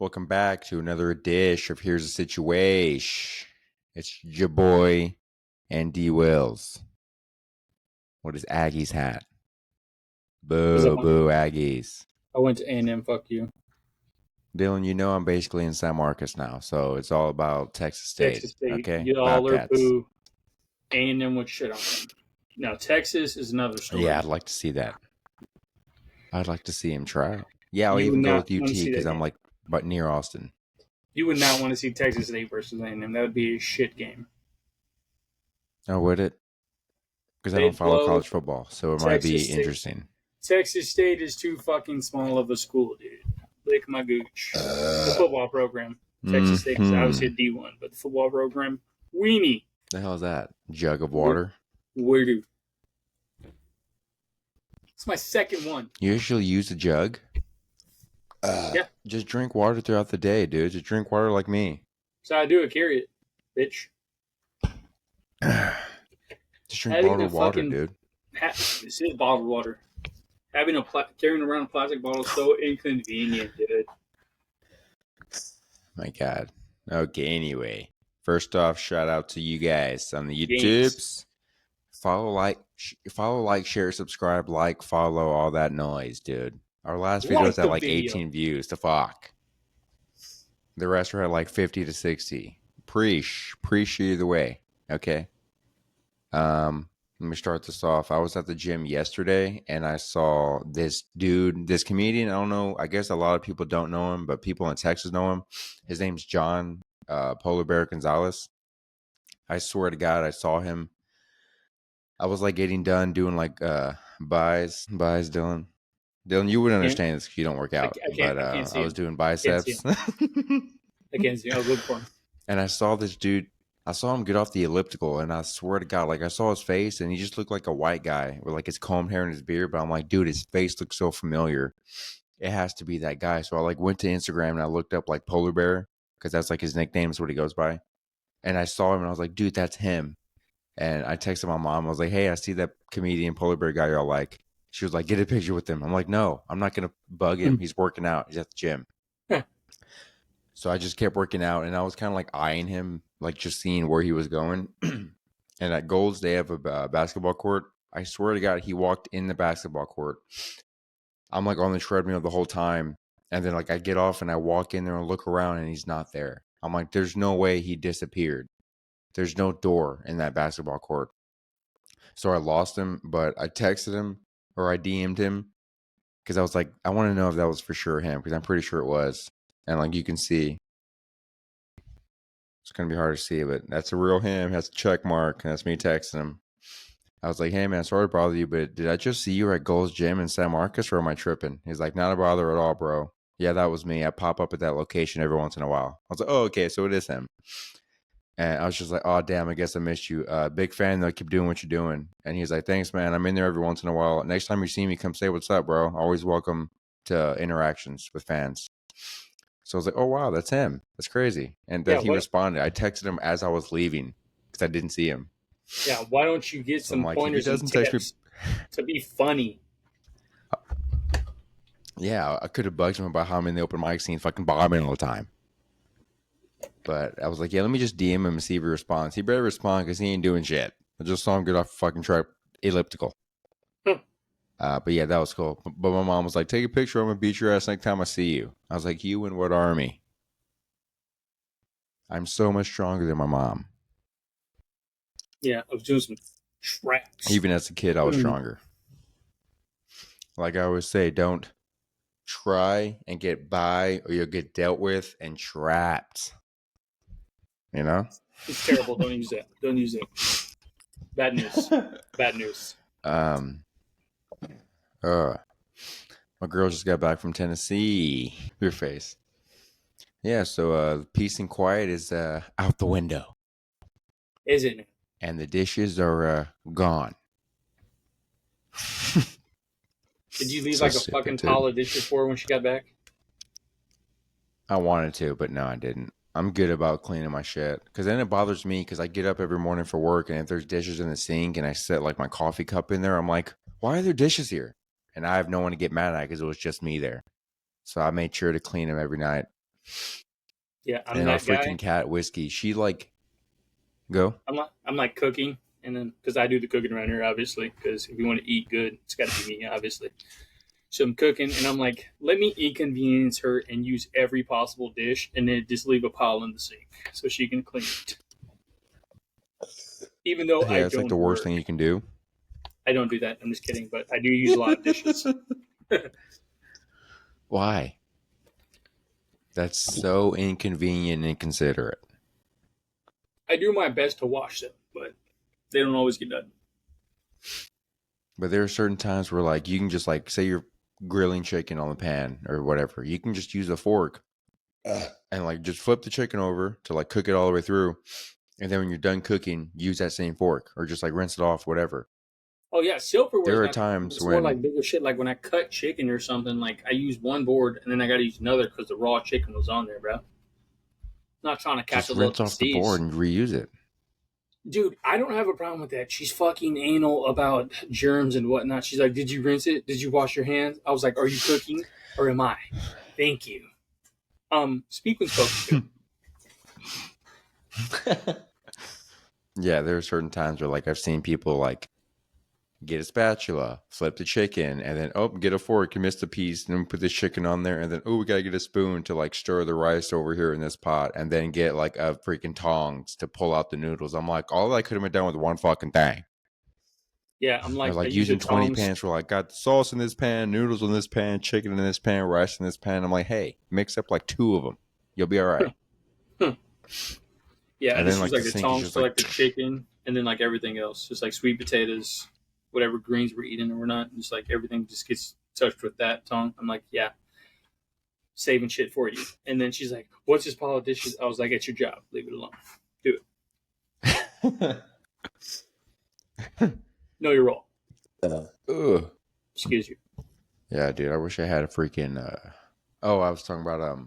Welcome back to another dish of Here's a Situation. It's your boy, Andy Wills. What is Aggie's hat? Boo, boo, Aggies. I went to A&M, fuck you. Dylan, you know I'm basically in San Marcos now, so it's all about Texas State. Texas State. Okay? Y'all are Bobcats. boo. A&M would shit on them. Now, Texas is another story. Yeah, I'd like to see that. I'd like to see him try. Yeah, I'll You even would go not with UT wanna see that because I'm game. like but near Austin. You would not want to see Texas State versus A&M. That would be a shit game. Oh, would it? Because I They'd don't follow blow college football, so it might be Texas State. interesting. Texas State is too fucking small of a school, dude. Lick my gooch. The football program. Texas State is obviously a D1, but the football program, weenie. The hell is that? Jug of water? Where do? It's my second one. You usually use a jug? Yeah. Just drink water throughout the day, dude. Just drink water like me. So I do it, carry it, bitch. Just drink bottled water, dude. This is bottled water. Having carrying around a plastic bottle is so inconvenient, dude. My God. Okay, anyway. First off, shout out to you guys on the YouTubes. Follow, like, share, subscribe, follow, all that noise, dude. Our last video was at like 18 views. The fuck. The rest were at like 50 to 60. Preach either way. Okay. Let me start this off. I was at the gym yesterday and I saw this dude, this comedian. I don't know. I guess a lot of people don't know him, but people in Texas know him. His name's John Polar Bear Gonzalez. I swear to God, I saw him. I was like getting done doing like buys, Dylan. Dylan, you wouldn't understand this if you don't work out. I was doing biceps. I can't see him. I was looking for him. And I saw this dude. I saw him get off the elliptical, and I swear to God, like I saw his face, and he just looked like a white guy with like his combed hair and his beard. But I'm like, dude, his face looks so familiar. It has to be that guy. So I like went to Instagram and I looked up like Polar Bear because that's like his nickname is what he goes by. And I saw him and I was like, dude, that's him. And I texted my mom. I was like, hey, I see that comedian Polar Bear guy y'all like. She was like, get a picture with him. I'm like, no, I'm not gonna bug him. He's working out. He's at the gym. So I just kept working out, and I was kind of like eyeing him, like just seeing where he was going. And at Gold's, they have a basketball court. I swear to God, he walked in the basketball court. I'm like on the treadmill the whole time. And then like I get off and I walk in there and look around and he's not there. I'm like, there's no way he disappeared. There's no door in that basketball court. So I lost him, but I texted him or I DM'd him because I was like, I want to know if that was for sure him because I'm pretty sure it was. And like you can see, it's going to be hard to see, but that's a real him. That's a check mark. And that's me texting him. I was like, hey, man, sorry to bother you, but did I just see you at Gold's Gym in San Marcos or am I tripping? He's like, not a bother at all, bro. Yeah, that was me. I pop up at that location every once in a while. I was like, oh, okay, so it is him. And I was just like, oh, damn, I guess I missed you. Big fan, though. Keep doing what you're doing. And he's like, thanks, man. I'm in there every once in a while. Next time you see me, come say what's up, bro. Always welcome to interactions with fans. So I was like, oh, wow, that's him. That's crazy. And then he responded. I texted him as I was leaving because I didn't see him. Yeah, why don't you get some pointers and tips to be funny? Yeah, I could have bugged him about how I'm in the open mic scene fucking bombing all the time. But I was like, yeah, let me just DM him and see if he responds. He better respond because he ain't doing shit. I just saw him get off the fucking elliptical. But yeah, that was cool. But my mom was like, take a picture. I'm going to beat your ass next time I see you. I was like, you in what army? I'm so much stronger than my mom. Yeah, I was doing some traps. Even as a kid, I was stronger. Like I always say, don't try and get by or you'll get dealt with and trapped. You know? It's terrible. Don't use that. Don't use it. Bad news. Bad news. My girl just got back from Tennessee. Your face. Yeah, so peace and quiet is out the window. Is it? And the dishes are gone. Did you leave like a fucking pile of dishes for her when she got back? I wanted to, but no, I didn't. I'm good about cleaning my shit. Because then it bothers me because I get up every morning for work and if there's dishes in the sink and I set like my coffee cup in there, I'm like, why are there dishes here? And I have no one to get mad at because it was just me there. So I made sure to clean them every night. Yeah, I'm And our that freaking guy. cat Whiskey, she like go. I'm like cooking, and then because I do the cooking around here, obviously, because if you want to eat good, it's got to be me, obviously. So I'm cooking, and I'm like, let me inconvenience her and use every possible dish, and then just leave a pile in the sink so she can clean it. Even though I Yeah, it's like the don't worst thing work, you can do. I don't do that. I'm just kidding, but I do use a lot of dishes. Why? That's so inconvenient and inconsiderate. I do my best to wash them, but they don't always get done. But there are certain times where like you can just like say you're grilling chicken on the pan or whatever. You can just use a fork and like just flip the chicken over to like cook it all the way through. And then when you're done cooking, use that same fork or just like rinse it off, whatever. Oh yeah, silverware is There are not the problem. times It's more when like bigger shit. Like when I cut chicken or something, like I use one board and then I got to use another because the raw chicken was on there, bro. Not trying to catch just a little rinse off the board disease. and reuse it. Dude, I don't have a problem with that. She's fucking anal about germs and whatnot. She's like, "Did you rinse it? Did you wash your hands?" I was like, "Are you cooking or am I?" Thank you. Speak when spoken to. Yeah, there are certain times where like I've seen people like get a spatula, flip the chicken, and then oh, get a fork, you missed a piece, and then put this chicken on there, and then oh, we gotta get a spoon to like stir the rice over here in this pot, and then get like a freaking tongs to pull out the noodles. I'm like, all I could have been done with one fucking thing. Yeah, I'm Or like, I like use the using 20 tongs. pans for like got the sauce in this pan, noodles in this pan, chicken in this pan, rice in this pan. I'm like, hey, mix up like two of them. You'll be all right. Yeah, I And then just use like the like the sink is tongs just for like like the chicken and then like everything else. Just like sweet potatoes, whatever greens we're eating or we're not. Just like everything just gets touched with that tongue. I'm like, yeah, saving shit for you. And then she's like, "What's this pile of dishes?" I was like, "It's your job. Leave it alone. Do it. Know your role." ugh. Excuse you. Yeah, dude. I wish I had a freaking. Oh, I was talking about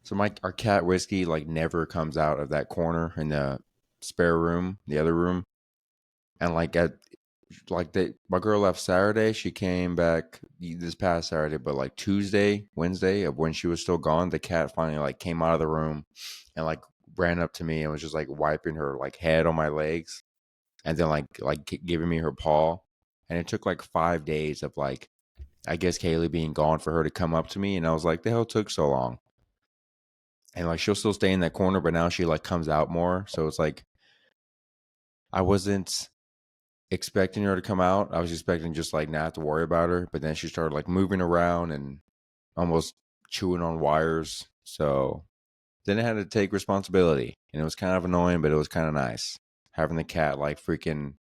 So my our cat Whiskey like never comes out of that corner in the spare room, the other room, and like at my girl left Saturday. She came back this past Saturday, but like Tuesday, Wednesday of when she was still gone, the cat finally like came out of the room and like ran up to me and was just like wiping her like head on my legs and then giving me her paw. And it took like 5 days of like I guess Kaylee being gone for her to come up to me, and I was like, the hell took so long? And like she'll still stay in that corner, but now she like comes out more. So it's like I wasn't expecting her to come out. I was expecting just like not to worry about her, but then she started like moving around and almost chewing on wires. So then I had to take responsibility, and it was kind of annoying, but it was kind of nice having the cat like freaking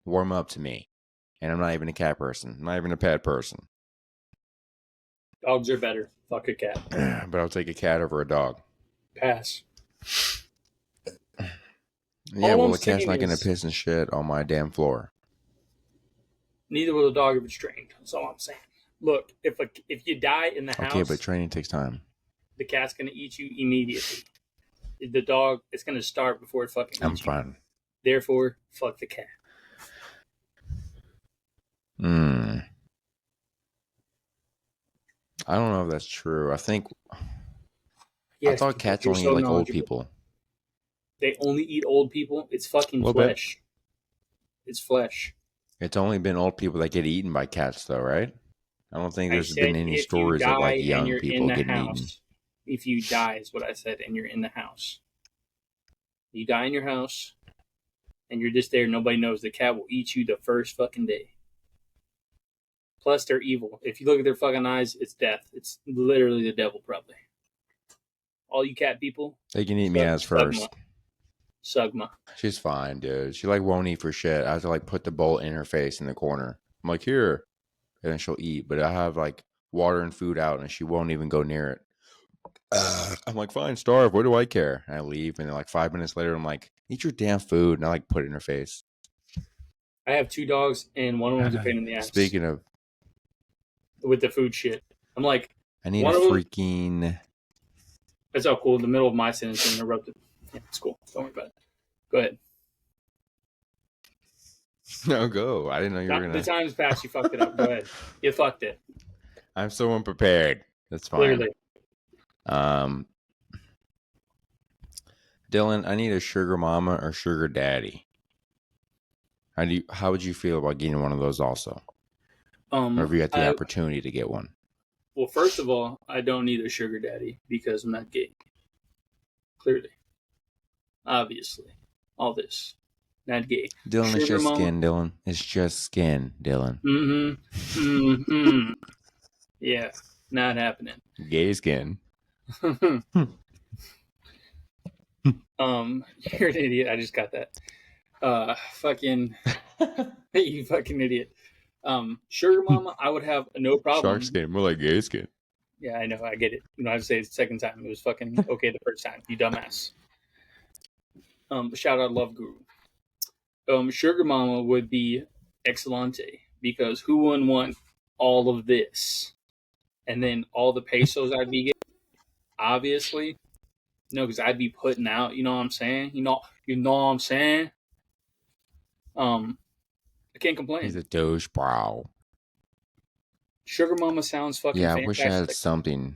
warm up to me. And I'm not even a cat person, I'm not even a pet person, Dogs are better. Fuck a cat. but I'll take a cat over a dog. Pass. Yeah, All well, I'm the cat's saying not gonna is, piss and shit on my damn floor. neither will a dog if it's trained. That's all I'm saying. Look, if you die in the Okay, but house, training takes time. the cat's gonna eat you immediately. The dog is gonna starve before it fucking I'm eats you. fine. Therefore, fuck the cat. Hmm. I don't know if that's true. I Yes, thought because cats you're only eat so like old knowledgeable. people. They only eat old people. It's A fucking little bit. flesh. It's flesh. It's only been old people that get eaten by cats, though, right? I don't think I there's been said any if you stories of like die and young you're in people the getting eaten. house. If you die is what I said, and you're in the house. You die in your house, and you're just there. Nobody knows. The cat will eat you the first fucking day. Plus, they're evil. If you look at their fucking eyes, it's death. It's literally the devil, probably. All you cat people, They can eat me as Sugma. first. Sugma. She's fine, dude. She like won't eat for shit. I have to like put the bowl in her face in the corner. I'm like, here, and then she'll eat. But I have like water and food out, and she won't even go near it. I'm like, fine, starve. What do I care? And I leave, and then like 5 minutes later, I'm like, eat your damn food, and I like put it in her face. I have two dogs, and one of them's a pain in the ass Speaking of, with the food shit. I'm like, I need a one of them. freaking. That's all cool. In the middle of my sentence, and interrupted. Yeah, it's cool. Don't worry about it. Go ahead. No, go. I didn't know you were The gonna. time's passed. You fucked it up. Go ahead. You fucked it. I'm so unprepared. That's fine. Clearly. Um, Dylan, I need a sugar mama or sugar daddy. How would you feel about getting one of those also? Or if you had the I opportunity to get one? well, first of all, I don't need a sugar daddy because I'm not gay. Clearly, obviously, all this, not gay. Dylan, it's Sugar just mama. skin, Dylan. It's just skin, Dylan. Mm-hmm. Mm-hmm. Yeah, not happening. Gay skin. You're an idiot. I just got that. Fucking, you fucking idiot. Sugar mama, I would have no Shark problem. skin, more like gay skin. Yeah, I know. I get it. You know, I have to say it the second time. It was fucking okay the first time. You dumbass. Shout out Love Guru. Sugar Mama would be excelente because who wouldn't want all of this? And then all the pesos I'd be getting, obviously. No, because I'd be putting out, you know what I'm saying? You know what I'm saying? Um, I can't He's complain. a douche brow. Sugar Mama sounds fucking Yeah, I wish I had fantastic. something.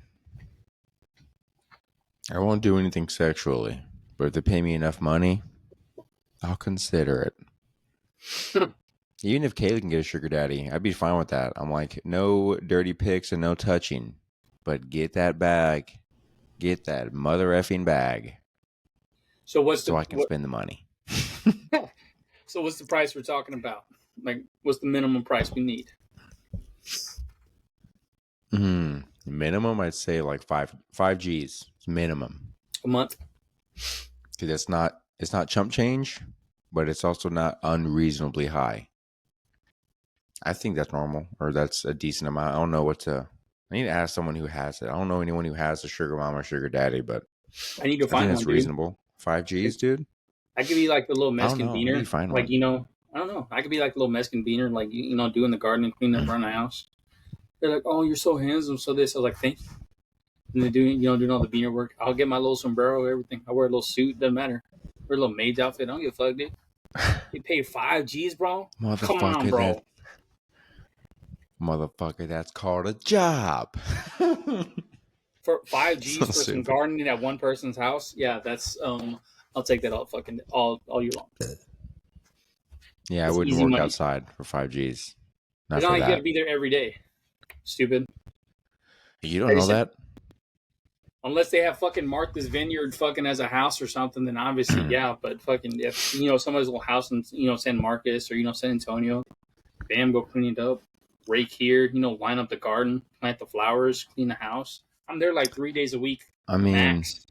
I won't do anything sexually, but if they pay me enough money, I'll consider it. Even if Kaylee can get a sugar daddy, I'd be fine with that. I'm like, no dirty pics and no touching, but get that bag, get that mother effing bag, So what's so the I can what? spend the money. So what's the price we're talking about? Like, what's the minimum price we need Minimum, I'd say like five G's minimum, a month? because it's not chump change, but it's also not unreasonably high. I think that's normal, or that's a decent amount. I don't know what to. I need to ask someone who has it. I don't know anyone who has a sugar mom or sugar daddy, but I need to I think find one, that's dude. reasonable. Five G's, dude. I could be like the little I don't Mexican know. I need to beaner, find like one. I don't know. I could be like the little Mexican beaner, like doing the garden and cleaning up around the house. They're like, "Oh, you're so handsome." So this, I was like, "Thank you." And they're doing all the beaner work. I'll get my little sombrero, everything. I wear a little suit, doesn't matter. Wear a little maid's outfit. I don't give a fuck, dude. They paid 5 G's, bro. Come on, motherfucker, that bro. motherfucker, that's called a job. For five So G's for some stupid. gardening at one person's house, yeah, that's I'll take that all year long. Yeah, I That's wouldn't easy work money. outside for five G's. Not It's not for like you got to that. be there every day. Stupid. You don't I know just said that? unless they have fucking marked this vineyard fucking as a house or something, then obviously yeah. But fucking if somebody's little house in San Marcos or San Antonio, bam, go clean it up, rake here, line up the garden, plant the flowers, clean the house. I'm there like 3 days a week, I mean, max.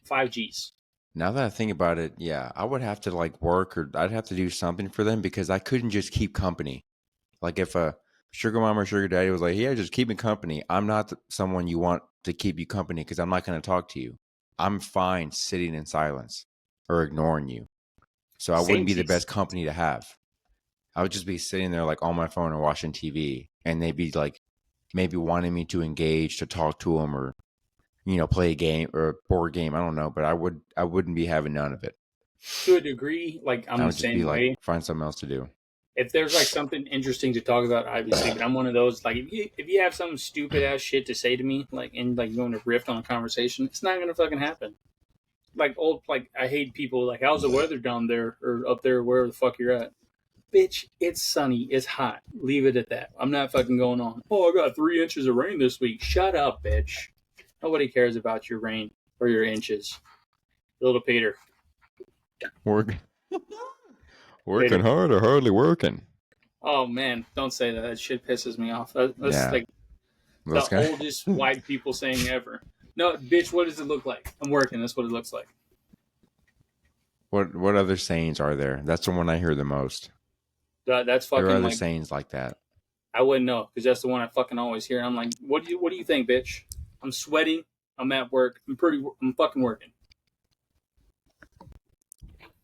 5 G's. now that I think about it, yeah, I would have to like work, or I'd have to do something for them because I couldn't just keep company. Like if a sugar mom or sugar daddy was like, "Yeah, just keep me company," I'm not someone you want to keep you company because I'm not going to talk to you. I'm fine sitting in silence or ignoring you. So I wouldn't Same be the G's. best company to have. I would just be sitting there like on my phone or watching TV, and they'd be like maybe wanting me to engage, to talk to them, or play a game or a board game. I don't know, but I wouldn't be having none of it. To a degree, like I'm I the would just be same like, way. find something else to do. If there's like something interesting to talk about, obviously, but I'm one of those like if you have some stupid ass shit to say to me, like and like going to rift on a conversation, it's not gonna fucking happen. Like I hate people like how's the weather down there or up there wherever the fuck you're at. Bitch, it's sunny, it's hot. Leave it at that. I'm not fucking going on. Oh, I got 3 inches of rain this week. Shut up, bitch. Nobody cares about your rain or your inches. Little Peter. Work, working Peter. hard or hardly working. Oh man, don't say that. That shit pisses me off. That's Yeah, like those the guys. oldest white people saying ever. No, bitch, what does it look like? I'm working. That's what it looks like. What other sayings are there? That's the one I hear the most. That's There are fucking other like sayings like that. I wouldn't know because that's the one I fucking always hear. I'm like, what do you think, bitch? I'm sweating. I'm at work. I'm fucking working.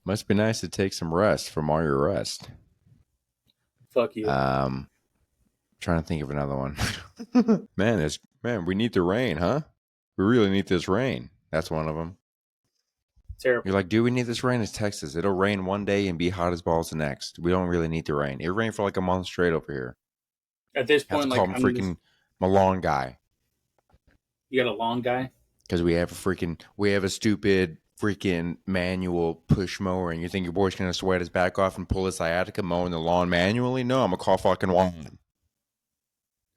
Must be nice to take some rest from all your rest. Fuck you. Trying to think of another one. Man, we need the rain, huh? We really need this rain. That's one of them. You're Terrible. like, do we need this rain? It's Texas. It'll rain one day and be hot as balls the next. We don't really need the rain. It rained for like a month straight over here. At this I have to point, call like him I'm just freaking Malone guy you got a long guy. because we have a stupid freaking manual push mower and you think your boy's gonna sweat his back off and pull his sciatica mowing the lawn manually? No, I'm gonna call fucking Juan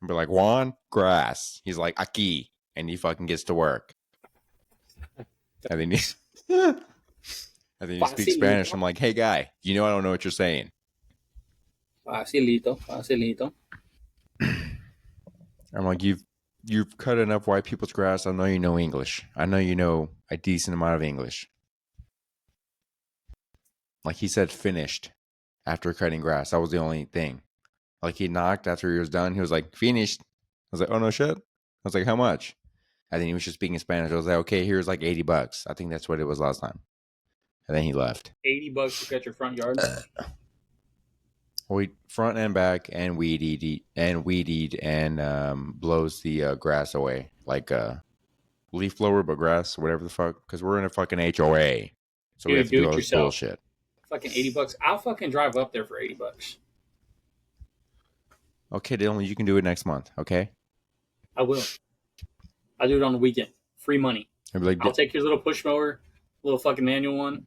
and be like, Juan, grass. He's like, aquí. And he fucking gets to work. And then he, and then he speaks Spanish. Facilito. I'm like, hey guy, you know I don't know what you're saying. Facilito. Facilito. I'm like, you've cut enough white people's grass. I know you know English. I know you know a decent amount of English. Like he said finished after cutting grass. That was the only thing. Like he knocked after he was done. He was like, finished. I was like, oh no shit. I was like, how much? And then he was just speaking Spanish. I was like, okay, here's like $80. I think that's what it was last time. And then he left. $80 to cut your front yard. We front and back and weed and blows the grass away like leaf blower, but grass, whatever the fuck. Because we're in a fucking HOA, so we have Dude, to do do all it this yourself. bullshit. Fucking $80. I'll fucking drive up there for $80. Okay, Dylan, you can do it next month. Okay, I will. I'll do it on the weekend. Free money. I'd be like, I'll take your little push mower, little fucking manual one.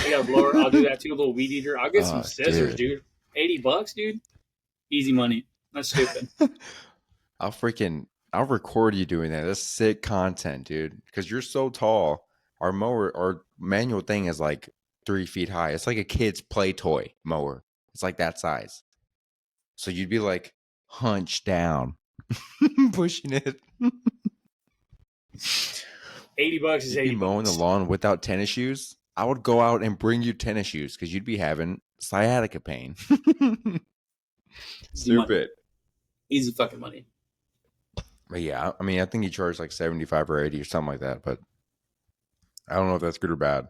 I got a blower. I'll do that too. A little weed eater. I'll get some oh, scissors, dude. dude. $80, dude. Easy money. That's stupid. I'll record you doing that. That's sick content, dude. Because you're so tall. Our manual thing is like 3 feet high. It's like a kid's play toy mower. It's like that size. So you'd be like hunched down, pushing it. $80 is You'd be mowing the $80. lawn without tennis shoes. I would go out and bring you tennis shoes because you'd be having sciatica pain. Easy money. Stupid. Easy fucking money. But yeah, I mean, I think he charged like 75 or 80 or something like that. But I don't know if that's good or bad.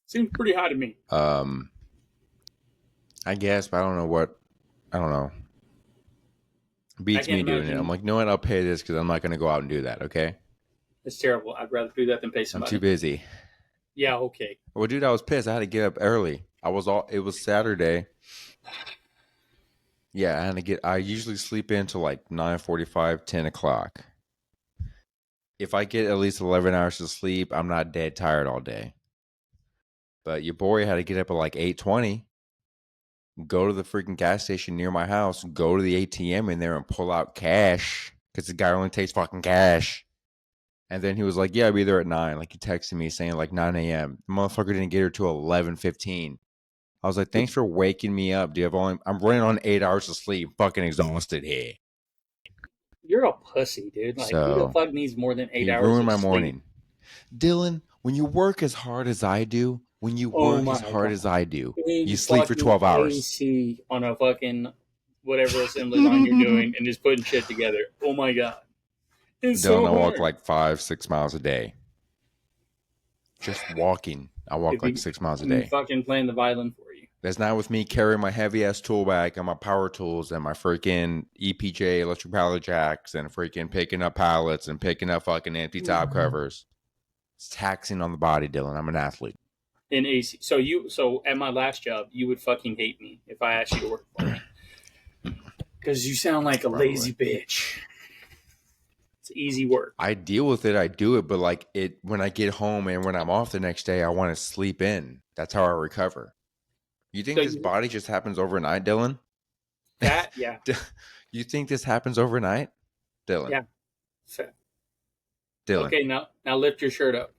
Seems pretty high to me. I guess, but I don't know what. I don't know. Beats can't me doing it. I'm imagine. like, no, what? I'll pay this because I'm not going to go out and do that. Okay, It's terrible. I'd rather do that than pay I'm somebody. too busy. Yeah, okay. Well, dude, I was pissed. I had to get up early. It was Saturday. Yeah, I had to get. I usually sleep in till like 9:45, 10 o'clock. If I get at least 11 hours of sleep, I'm not dead tired all day. But your boy had to get up at like 8:20, go to the freaking gas station near my house, go to the ATM in there and pull out cash because the guy only takes fucking cash. And then he was like, "Yeah, I'll be there at 9." Like he texted me saying like 9 a.m. The motherfucker didn't get here till 11:15. I was like, "Thanks for waking me up, dude. I'm running on 8 hours of sleep, fucking exhausted here." You're a pussy, dude. Like, who the So fuck needs more than eight he hours ruined of my sleep? morning. Dylan, when you work as hard as I do, Oh my god. you Big sleep for fucking 12 hours. AC on a fucking whatever assembly line you're doing and just putting shit together. Oh my god. It's Dylan, so I walk hard. like 5, 6 miles a day. Just walking. I walk If like you 6 miles a I'm day. fucking playing the violin for you. That's not with me carrying my heavy ass tool bag and my power tools and my freaking EPJ electric pallet jacks and freaking picking up pallets and picking up fucking empty top covers. It's taxing on the body, Dylan. I'm an athlete. In AC. So at my last job, you would fucking hate me if I asked you to work for me. Because you sound like a Probably. lazy bitch. It's easy work. I deal with it. I do it, but like it when I get home and when I'm off the next day, I want to sleep in. That's how I recover. You think So this body just happens overnight, Dylan? that, yeah. You think this happens overnight, Dylan? Yeah. Dylan, Okay, now lift your shirt up.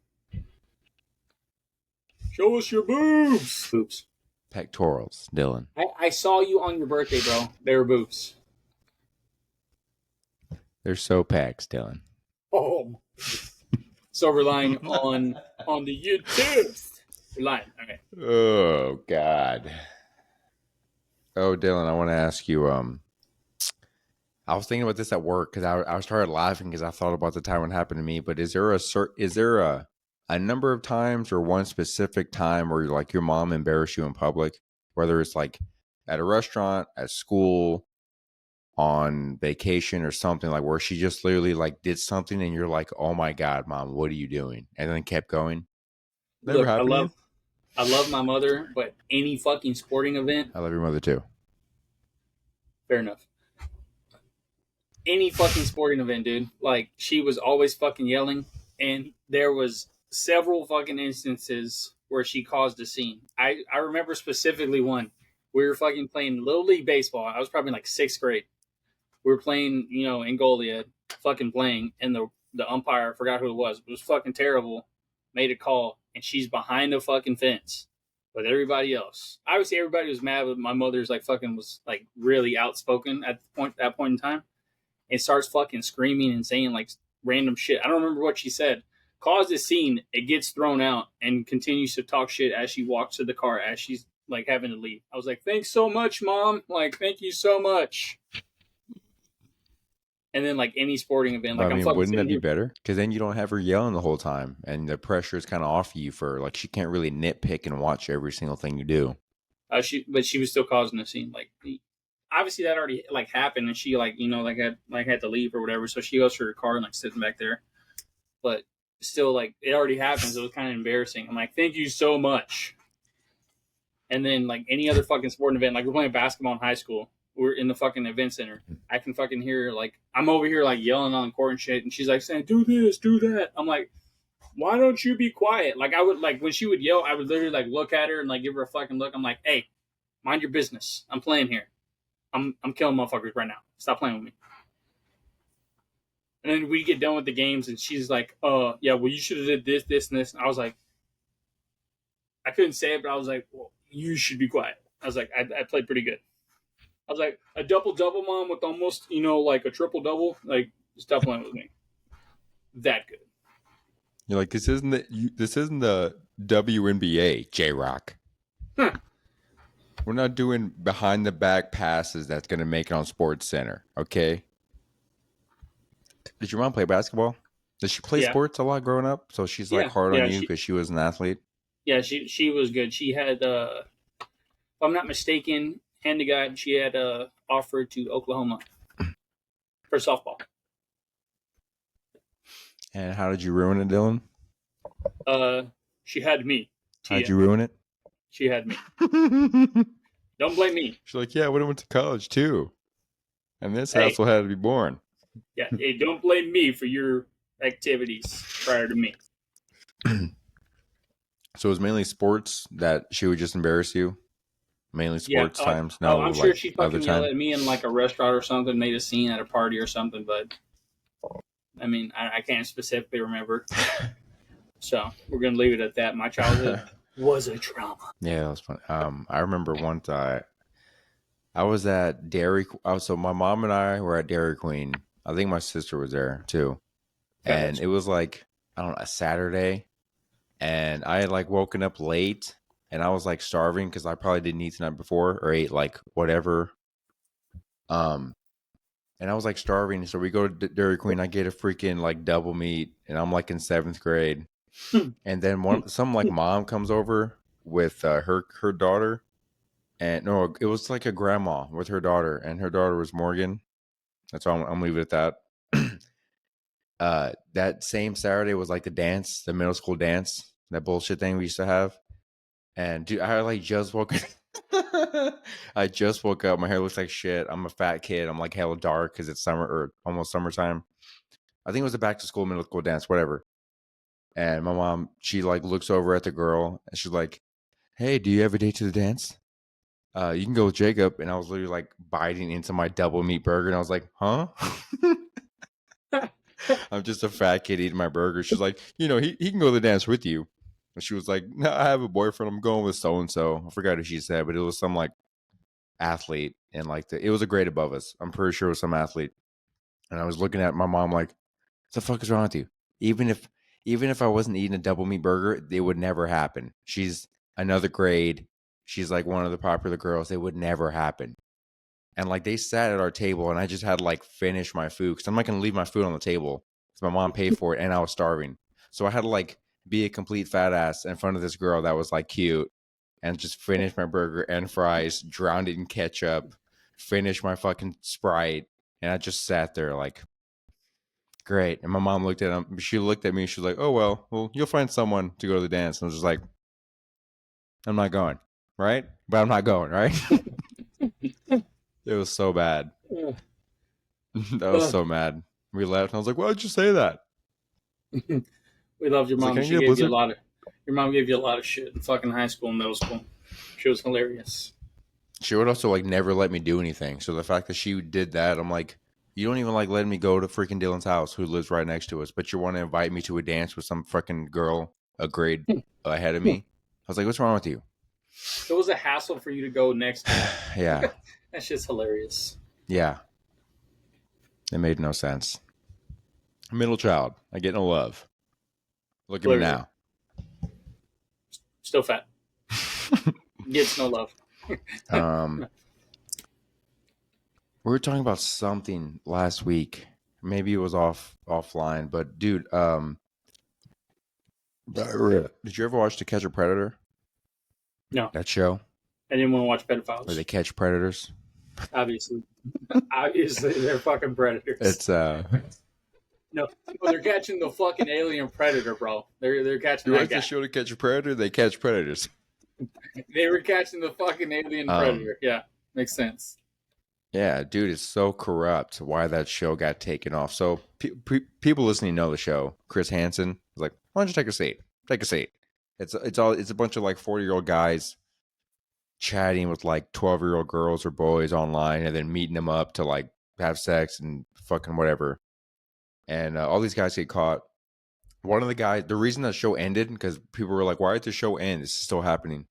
Show us your boobs. Boobs. pectorals, Dylan. I saw you on your birthday, bro. They were boobs. They're so pecs, Dylan. Oh. So relying on the YouTube. Relying. Okay. Oh God. Oh, Dylan, I want to ask you. I was thinking about this at work because I started laughing because I thought about the time when it happened to me. But is there a number of times or one specific time where like your mom embarrassed you in public, whether it's like at a restaurant, at school, on vacation or something like where she just literally like did something and you're like, oh my God, mom, what are you doing? And then kept going. Never Look, happened to you? I love my mother, but any fucking sporting event, I love your mother too. fair enough. Any fucking sporting event, dude. Like she was always fucking yelling, and there was several fucking instances where she caused a scene. I remember specifically one. We were fucking playing little league baseball. I was probably in like sixth grade. We were playing, in Goliad, fucking playing, and the umpire, I forgot who it was fucking terrible. Made a call, and she's behind the fucking fence with everybody else. Obviously, everybody was mad, but my mother's like fucking was like really outspoken at that point in time, and starts fucking screaming and saying like random shit. I don't remember what she said. Caused a scene. It gets thrown out and continues to talk shit as she walks to the car as she's like having to leave. I was like, "Thanks so much, mom. Like, thank you so much." And then like any sporting event, But like I I'm mean, fucking wouldn't that sitting be here. better? Because then you don't have her yelling the whole time, and the pressure is kind of off you for like she can't really nitpick and watch every single thing you do. But she was still causing a scene. Like obviously that already like happened, and she like had to leave or whatever. So she goes to her car and like sitting back there. But still, like it already happened, so it was kind of embarrassing. I'm like, thank you so much. And then like any other fucking sporting event, like we're playing basketball in high school, we're in the fucking event center. I can fucking hear like I'm over here like yelling on the court and shit, and she's like saying, "Do this, do that." I'm like, why don't you be quiet? Like I would like when she would yell, I would literally like look at her and like give her a fucking look. I'm like, hey, mind your business. I'm playing here. I'm killing motherfuckers right now. Stop playing with me. And then we get done with the games, and she's like, yeah, well, you should have did this, this, and this." And I was like, I couldn't say it, but I was like, well, you should be quiet. I was like, I played pretty good. I was like, a double double, mom, with almost, like a triple double. Like, stop playing with me. That good. You're like, this isn't the WNBA, J Rock. Huh. We're not doing behind the back passes that's gonna make it on Sports Center, okay? Did your mom play basketball? Did she play Yeah, sports a lot growing up? So she's like yeah, hard on yeah. you because she was an athlete. She was good. She had, if I'm not mistaken, hand to God, she had offered to Oklahoma for softball. And how did you ruin it, Dylan? Uh, she had me. How'd Tia, you ruin it? she had me. Don't blame me. She's like, yeah, I would have went to college too, and this Hey, asshole had to be born. yeah, hey, don't blame me for your activities prior to me. So it was mainly sports that she would just embarrass you. Mainly Yeah, sports times, oh, no I'm sure like she other fucking yelled time. at me in like a restaurant or something, made a scene at a party or something, but I mean, I can't specifically remember. So we're gonna leave it at that. My childhood was a trauma. Yeah, that was fun. I remember once I was at so my mom and I were at Dairy Queen. I think my sister was there too, and Gotcha. it was like I don't know a Saturday, and I had like woken up late, and I was like starving because I probably didn't eat the night before or ate like whatever. Um, and I was like starving, so we go to Dairy Queen. I get a freaking like double meat, and I'm like in seventh grade, and then some like mom comes over with her daughter. And no, it was like a grandma with her daughter, and her daughter was Morgan. That's all I'm leaving it at that. That same Saturday was like the dance, the middle school dance, that bullshit thing we used to have. And dude, I like just woke I just woke up. My hair looks like shit. I'm a fat kid. I'm like hella dark because it's summer or almost summertime. I think it was a back to school, middle school dance, whatever. And my mom, she like looks over at the girl and she's like, "Hey, do you have a date to the dance? You can go with Jacob." And I was literally like biting into my double meat burger, and I was like, "Huh?" I'm just a fat kid eating my burger. She's like, he can go to the dance with you. And she was like, "No, I have a boyfriend. I'm going with so and so." I forgot who she said, but it was some like athlete, and like it was a grade above us. I'm pretty sure it was some athlete. And I was looking at my mom like, "What the fuck is wrong with you?" Even if even if I wasn't eating a double meat burger, it would never happen. She's another grade. She's like one of the popular girls. It would never happen. And like they sat at our table, and I just had to like finish my food because I'm not gonna leave my food on the table because my mom paid for it, and I was starving. So I had to like be a complete fat ass in front of this girl that was like cute, and just finish my burger and fries, drowned it in ketchup, finish my fucking Sprite, and I just sat there like, great. And my mom looked at him. She looked at me. She was like, "Oh well, you'll find someone to go to the dance." And I was just like, "I'm not going, right? But I'm not going, right?" It was so bad. I was Uh, so mad. We left, and I was like, "Why did you say that?" We loved your was like, mom. can I She get a gave you a blizzard? lot of. Your mom gave you a lot of shit in fucking high school and middle school. She was hilarious. She would also like never let me do anything. So the fact that she did that, I'm like, you don't even like letting me go to freaking Dylan's house, who lives right next to us, but you want to invite me to a dance with some freaking girl a grade ahead of me. I was like, what's wrong with you? It was a hassle for you to go next door. Yeah, That's just hilarious. yeah, it made no sense. Middle child, I get no love. Look at me Literally, now. still fat. Gets no love. um, we were talking about something last week. Maybe it was offline, but dude, did you ever watch To Catch a Predator? No, That show I didn't want to watch where pedophiles. they catch predators. Obviously, obviously they're fucking predators. It's No, they're catching the fucking alien predator, bro. They're catching you that watch the guy. show To Catch a Predator? They catch predators. They were catching the fucking alien Um, predator. Yeah, makes sense. yeah, dude, it's so corrupt. Why that show got taken off? So people listening know the show. Chris Hansen was like, "Why don't you take a seat? Take a seat." It's a bunch of like 40-year-old guys chatting with like 12-year-old girls or boys online, and then meeting them up to like have sex and fucking whatever. And all these guys get caught. One of the guys, the reason that show ended because people were like, "Why did the show end? This is still happening."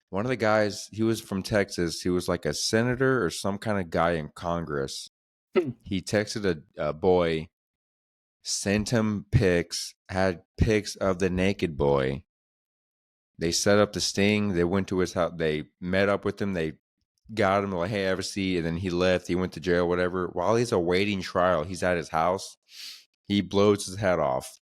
One of the guys, he was from Texas. He was like a senator or some kind of guy in Congress. He texted a boy, sent him pics, had pics of the naked boy. They set up the sting. They went to his house. They met up with him. They got him like, hey, have a seat. And then he left. He went to jail, whatever. While he's awaiting trial, he's at his house. He blows his head off.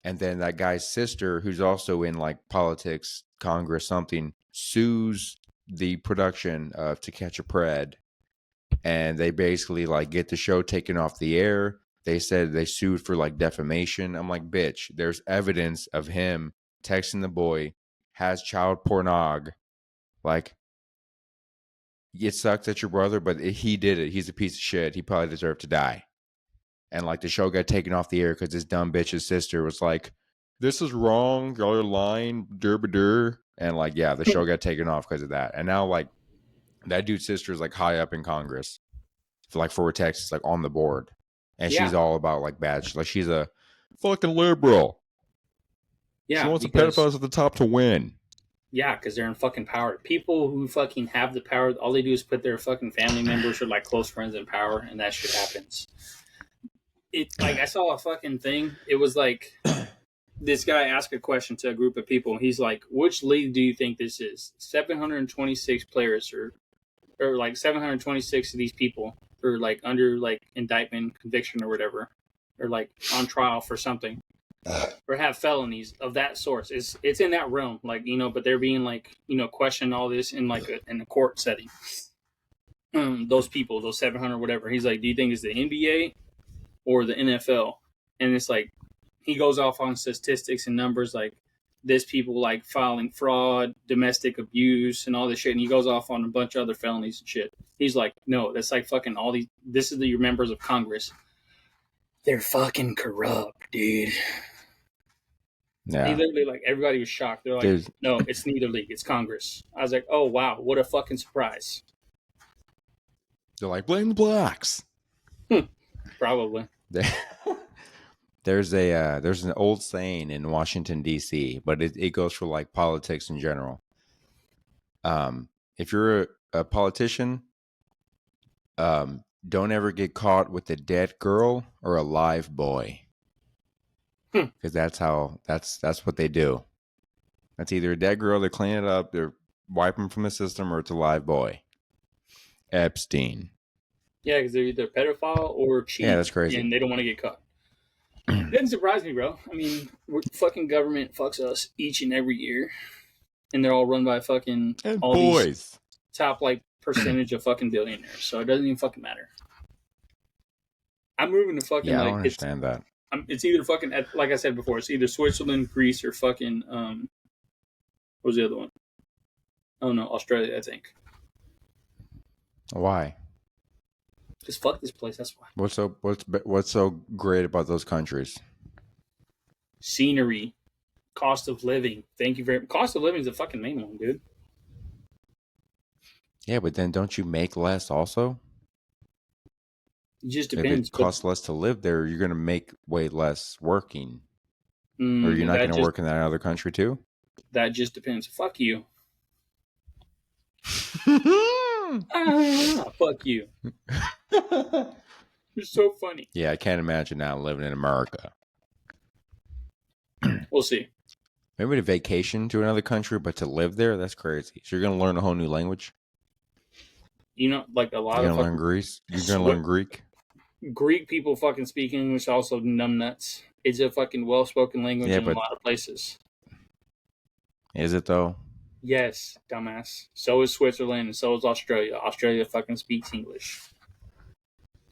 And then that guy's sister, who's also in like politics, Congress, something, sues the production of To Catch a Pred. And they basically like get the show taken off the air. They said they sued for like defamation. I'm like, bitch, there's evidence of him texting the boy, has child pornog. Like, it sucks that your brother, but he did it. He's a piece of shit. He probably deserved to die. And like the show got taken off the air because this dumb bitch's sister was like, "This is wrong. Y'all are lying." Dur. And like, yeah, the show got taken off because of that. And now like that dude's sister is like high up in Congress, for Texas, like on the board, and she's Yeah, all about like bad. Like she's a fucking liberal. She yeah, wants the because pedophiles at the top to win. yeah, because they're in fucking power. People who fucking have the power, all they do is put their fucking family members or like close friends in power, and that shit happens. It like I saw a fucking thing. It was like this guy asked a question to a group of people, and he's like, "Which league do you think this is? 726 players, or like 726 of these people, or like under like indictment, conviction, or whatever, or like on trial for something, or have felonies of that source. It's in that realm, like but they're being like questioned all this in like in a court setting. Those people, those 700, whatever. He's like, do you think it's the NBA or the NFL? And it's like he goes off on statistics and numbers like this people like filing fraud, domestic abuse, and all this shit. And he goes off on a bunch of other felonies and shit. He's like, no, that's like fucking all these. This is your members of Congress. They're fucking corrupt, dude. He Yeah, literally like everybody was shocked. They're like, dude, no, it's neither league, it's Congress. I was like, oh wow, what a fucking surprise. they're like, blame the blacks. Probably. There's an old saying in Washington D.C., but it goes for like politics in general. If you're a politician, don't ever get caught with a dead girl or a live boy, because that's what they do. That's either a dead girl, they're cleaning it up, they're wiping from the system, or it's a live boy. Epstein. Yeah, because they're either pedophile or Yeah, cheat, that's crazy. and they don't want to get caught. It doesn't surprise me, bro. I mean, fucking government fucks us each and every year, and they're all run by fucking And all these boys. top like percentage of fucking billionaires. So it doesn't even fucking matter. I'm moving to fucking Yeah, I don't like understand that. it's either fucking like I said before, it's either Switzerland, Greece, or fucking what was the other one? Oh no, Australia, I think. Why? Just fuck this place. That's why. What's so great about those countries? scenery, cost of living. Thank you very much. Cost of living is the fucking main one, dude. Yeah, but then don't you make less also? It just If depends. it But costs less to live there, you're going to make way less working. Or you're not that going to just work in that other country too? that just depends. Fuck you. Fuck you. You're so funny. Yeah, I can't imagine now living in America. We'll see. Maybe to vacation to another country, but to live there, that's crazy. So you're going to learn a whole new language? You know, like a lot You're of going to learn fucking Greece? You're going to learn Greek? Greek people fucking speak English. Also, numbnuts. It's a fucking well-spoken language Yeah, in a but lot of places. is it though? Yes, dumbass. So is Switzerland, and so is Australia. Australia fucking speaks English.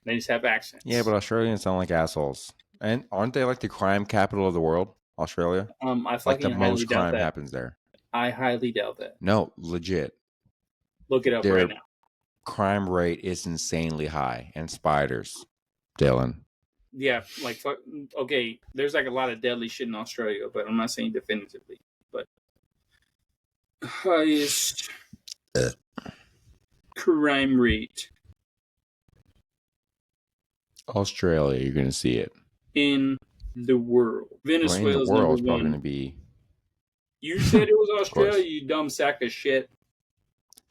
They just have Yeah, accents. but Australians sound like assholes. And aren't they like the crime capital of the world? Australia? I Like the fucking highly most doubt crime that. happens there. I highly doubt that. No, legit. Look it up right Their now. crime rate is insanely high. And spiders, Dylan. Yeah, like fuck. Okay, there's like a lot of deadly shit in Australia, but I'm not saying definitively. But highest crime rate Australia, you're going to see it. in the world. Or in the Venezuela's number world, it's probably going one. to be, You said it was of Australia, course. you dumb sack of shit.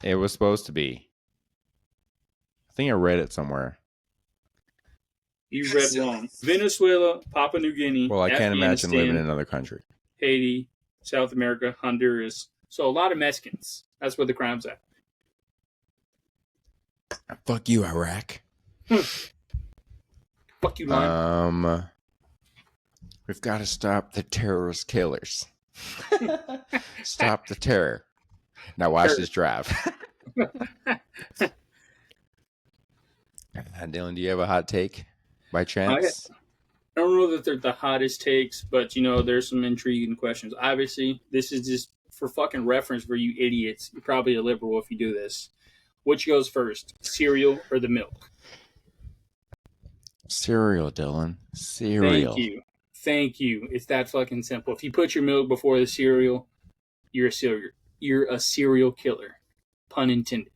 It was supposed to be. I think I read it somewhere. You read wrong. Venezuela, Papua New Guinea, Well, I can't imagine living in Afghanistan, another country. Haiti, South America, Honduras. So a lot of Mexicans. That's where the crime's at. Fuck you, Iraq. Fuck you, lime. We've got to stop the terrorist killers. Stop the terror. Now watch this drive. Dylan, do you have a hot take by I chance? don't know that they're the hottest takes, but you know, there's some intriguing questions. Obviously, this is just for fucking reference for you idiots. You're probably a liberal if you do this. Which goes first, cereal or the milk? Cereal, Dylan. Thank Cereal. you. Thank you. It's that fucking simple. If you put your milk before the cereal, you're a cereal. You're a serial killer. Pun intended.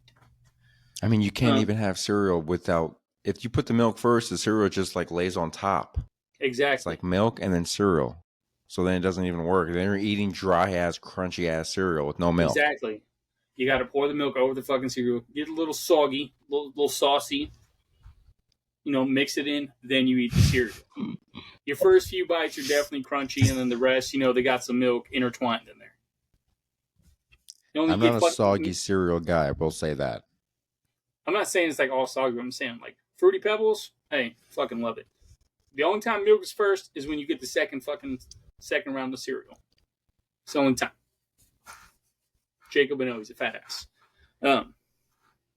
I mean, you can't even have cereal without. If you put the milk first, the cereal just like lays on top. It's Exactly. like milk and then cereal. So then it doesn't even work. Then you're eating dry ass, crunchy ass cereal with no milk. Exactly. You got to pour the milk over the fucking cereal. Get a little soggy, little saucy. You know, mix it in. Then you eat the cereal. Your first few bites are definitely crunchy, and then the rest, you know, they got some milk intertwined in there. You only I'm not get a soggy cereal guy. We'll say that. I'm not saying it's like all soggy. But I'm saying like Fruity Pebbles. Hey, fucking love it. The only time milk is first is when you get the second round of cereal. It's the only time. Jacob and he's a fat ass.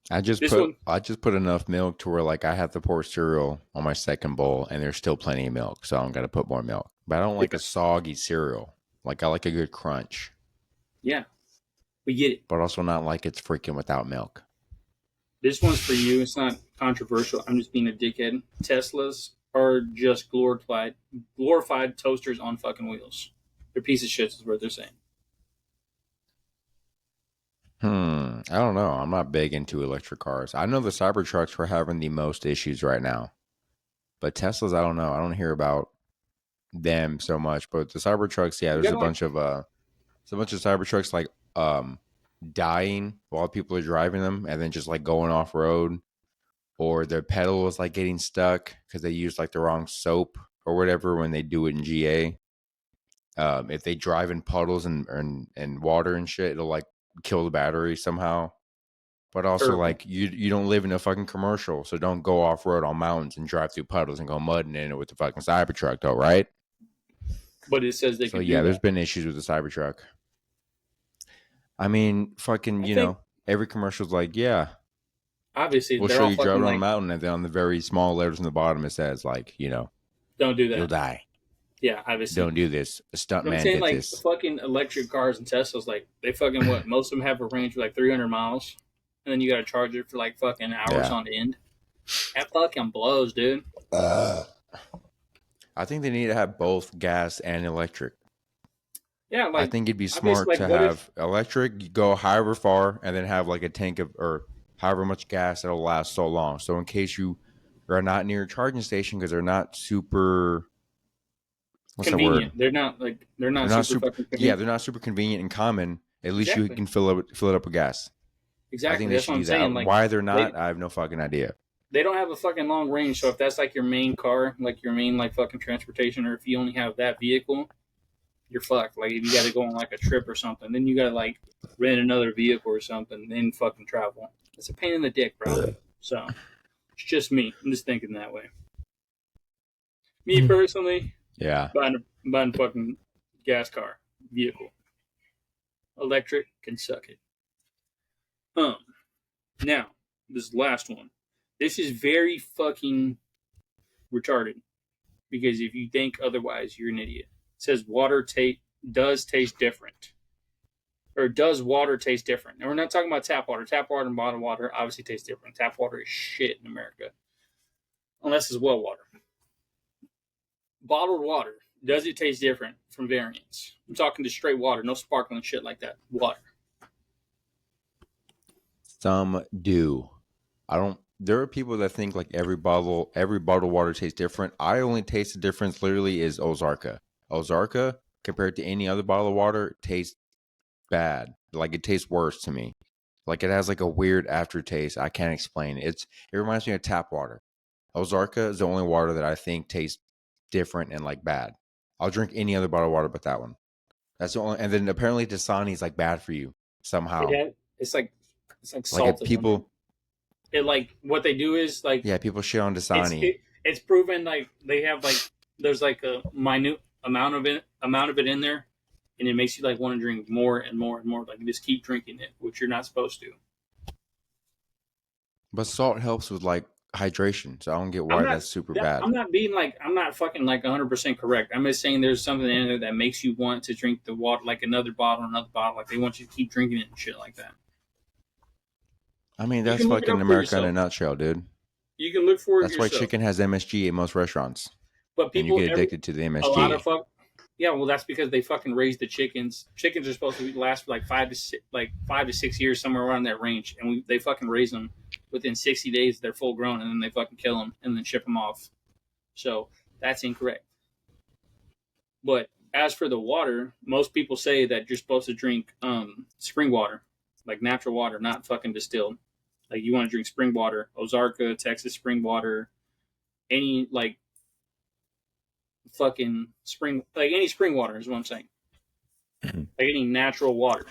I just This one, put enough milk to where like I have to pour cereal on my second bowl, and there's still plenty of milk, so I'm gonna put more milk. But I don't like a soggy cereal. Like I like a good crunch. yeah, we get it. But also not like it's freaking without milk. This one's for you. It's not controversial. I'm just being a dickhead. Teslas are just glorified toasters on fucking wheels. They're piece of shit, is what they're saying. I don't know. I'm not big into electric cars. I know the Cybertrucks were having the most issues right now. But Teslas, I don't know. I don't hear about them so much. But the Cybertrucks, yeah, You there's gotta like, a bunch of Cybertrucks like dying while people are driving them and then just like going off road, or their pedal is like getting stuck because they use like the wrong soap or whatever when they do it in GA. If they drive in puddles and water and shit, it'll like kill the battery somehow. But also, terrible. like, you don't live in a fucking commercial, so don't go off road on mountains and drive through puddles and go mudding in it with the fucking Cybertruck, though, right? But it says they So can do yeah, there's that. been issues with the Cybertruck. I mean, fucking, I think every commercial's like, yeah, obviously we'll they're show all you fucking driving on a like, mountain, and then on the very small letters in the bottom, it says like, don't do you'll that. die. Yeah, obviously. Don't do this. A stunt But I'm man saying did like this. fucking electric cars and Teslas, like they fucking what? Most of them have a range of like 300 miles, and then you got to charge it for like fucking hours Yeah. on end. That fucking blows, dude. I think they need to have both gas and electric. Yeah, I like think it'd be obviously, smart like to what if have electric, you go however far, and then have like a tank of or however much gas that'll last so long. So in case you are not near a charging station because they're not super, what's that word? convenient? They're They're not not super super. fucking Yeah, convenient. they're not super convenient and common. At least you Exactly, can fill it up with gas. I think exactly. they That's should what I'm do saying. that. Like Why they're not, they I have no fucking idea. they don't have a fucking long range. So if that's like your main car, like your main like fucking transportation, or if you only have that vehicle, you're fucked. Like if you got to go on like a trip or something, then you got to like rent another vehicle or something, then fucking travel. It's a pain in the dick, bro. So it's just me. I'm just thinking that way. Me personally, Yeah. buying a fucking gas car vehicle. Electric can suck it. Um. Now this last one. This is very fucking retarded because if you think otherwise, you're an idiot. It says does taste different. Or does water taste different? And we're not talking about tap water. Tap water and bottled water obviously taste different. Tap water is shit in America, unless it's well water. Bottled water, does it taste different from variants? I'm talking just straight water, no sparkling shit like that. Water. Some do. I don't. There are people that think like every bottle of water tastes different. I only taste the difference literally is Ozarka. Ozarka compared to any other bottle of water tastes bad. Like it tastes worse to me. Like it has like a weird aftertaste. I can't explain it. It reminds me of tap water. Ozarka is the only water that I think tastes different and like bad. I'll drink any other bottle of water but that one. That's the only. And then apparently Dasani is like bad for you It somehow. has, it's like Like salted in there. people, It like what they do is like yeah, people shit on it's Dasani. it, it's proven like they have like there's like a minute amount of it in there, and it makes you like want to drink more and more and more. Like you just keep drinking it, which you're not supposed to. But salt helps with like hydration, so I don't get I'm why not that's super bad. I'm not being like I'm not fucking like 100% correct. I'm just saying there's something in there that makes you want to drink the water like another bottle. Like they want you to keep drinking it and shit like that. I mean, You that's can look it fucking up for America in a yourself. nutshell, dude. You can look for it That's why yourself. chicken has MSG at most restaurants, But and you people get every addicted to the a lot of MSG. fuck yeah, well that's because they fucking raise the chickens. Chickens are supposed to last for like 5 to 6 years somewhere around that range, and they fucking raise them within 60 days. They're full grown, and then they fucking kill them and then ship them off. So that's incorrect. But as for the water, most people say that you're supposed to drink spring water, like natural water, not fucking distilled. Like you want to drink spring water, Ozarka, Texas spring water, any like fucking spring, like any spring water is what I'm saying. Like any natural water,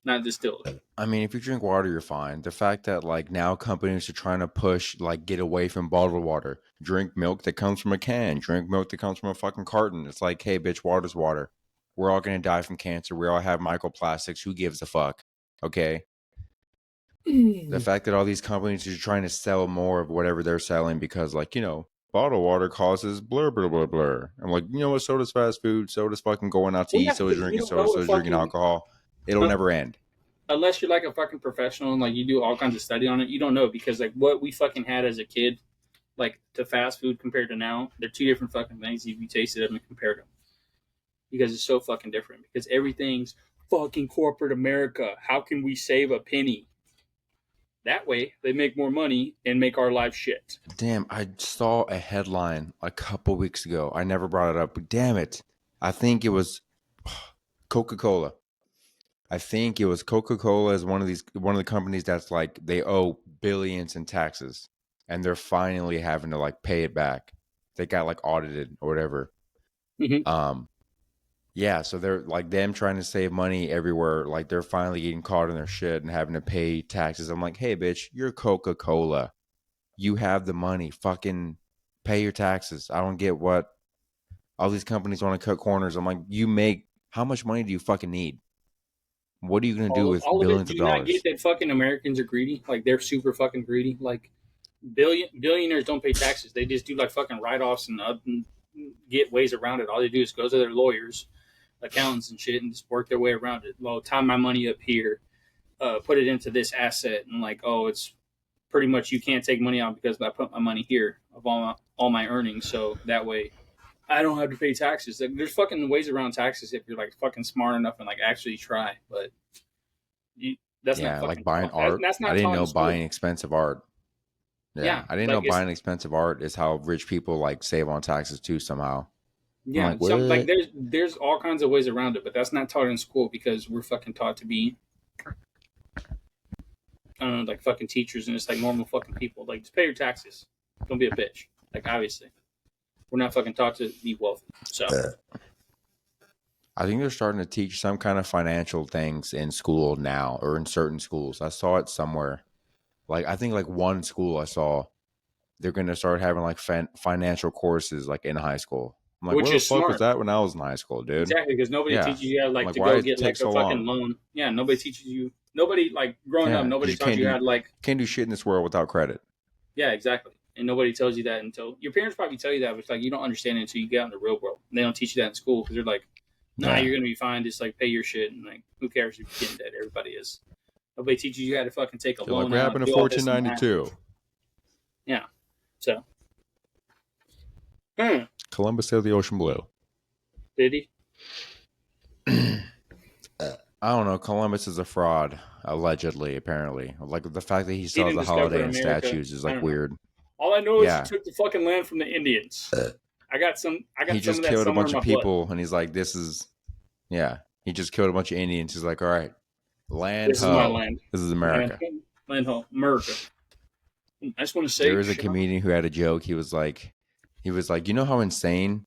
not distilled. I mean, if you drink water, you're fine. The fact that like now companies are trying to push like get away from bottled water, drink milk that comes from a can, drink milk that comes from a fucking carton. It's like, hey, bitch, water's water. We're all gonna die from cancer. We all have microplastics. Who gives a fuck? Okay. The fact that all these companies are trying to sell more of whatever they're selling because, like, bottled water causes blur, blur, blur, blur. I'm like, you know what? Soda's fast food. Soda's fucking going out to Well, eat. yeah, Soda's because you drinking don't soda. know if Soda's drinking fucking alcohol. It'll uh, never end. unless you're like a fucking professional and like you do all kinds of study on it, you don't know because like what we fucking had as a kid, like to fast food compared to now, they're two different fucking things if you tasted them and compared them because it's so fucking different because everything's fucking corporate America. How can we save a penny? That way, they make more money and make our life shit. Damn, I saw a headline a couple weeks ago. I never brought it up, but damn it. I think it was Coca Cola. I think it was Coca Cola is one of the companies that's like they owe billions in taxes, and they're finally having to like pay it back. They got like audited or whatever. Mm-hmm. Um, yeah, so they're like them trying to save money everywhere. Like they're finally getting caught in their shit and having to pay taxes. I'm like, hey, bitch, you're Coca Cola. You have the money. Fucking pay your taxes. I don't get what all these companies want to cut corners. I'm like, you make how much money do you fucking need? What are you gonna do with All of it. billions Do of you not get dollars? that fucking Americans are greedy? Like they're super fucking greedy. Like billionaires don't pay taxes. They just do like fucking write offs and get ways around it. All they do is go to their lawyers, accountants and shit, and just work their way around it. Well, tie my money up here, put it into this asset, and like, oh, it's pretty much you can't take money out because I put my money here. Of all all my earnings, so that way I don't have to pay taxes. Like, there's fucking ways around taxes if you're like fucking smart enough and like actually try, but you, that's not Yeah, like fucking buying taught. That, art. that's I not didn't taught in know school. buying expensive art. Yeah, Yeah, I didn't like know it's buying expensive art is how rich people like save on taxes too somehow. I'm yeah, like, some like what? there's all kinds of ways around it, but that's not taught in school because we're fucking taught to be I don't know, like fucking teachers and it's like normal fucking people. Like just pay your taxes. Don't be a bitch. Like obviously. We're not fucking taught to be wealthy. So I think they're starting to teach some kind of financial things in school now, or in certain schools. I saw it somewhere. Like I think like one school I saw, they're going to start having like financial courses like in high school. I'm like, which where the is fuck was smart. that when I was in high school, dude? Exactly, because nobody Yeah. teaches you how I'm like like, to why go does it get take like a so fucking long? loan. Yeah, nobody teaches you. Nobody like growing up. Yeah, because Nobody you taught you how to like. can't do shit in this world without credit. Yeah, exactly. And nobody tells you that until your parents probably tell you that, but it's like you don't understand it until you get out in the real world. And they don't teach you that in school because they're like, "Nah, Yeah. you're gonna be fine. Just like pay your shit and like who cares if you're getting dead? Everybody is." Nobody teaches you how to fucking take a They're like, loan what out, happened to do all this and that. 1492? Yeah. So, hmm, Columbus sailed the ocean blue. did he? I don't know. Columbus is a fraud, allegedly, apparently. Like the fact that he He still has didn't a discover holiday and America. statues is I like don't know. weird. All I know is he Yeah. took the fucking land from the Indians. I got some. I He got some just of that killed a somewhere in bunch of my blood. people and he's like, this is, yeah. He just killed a bunch of Indians. He's like, all right, land This is my ho. land. This is Land, America. land home, America. I just want to There say, was a comedian who had a joke. He was like, you know how insane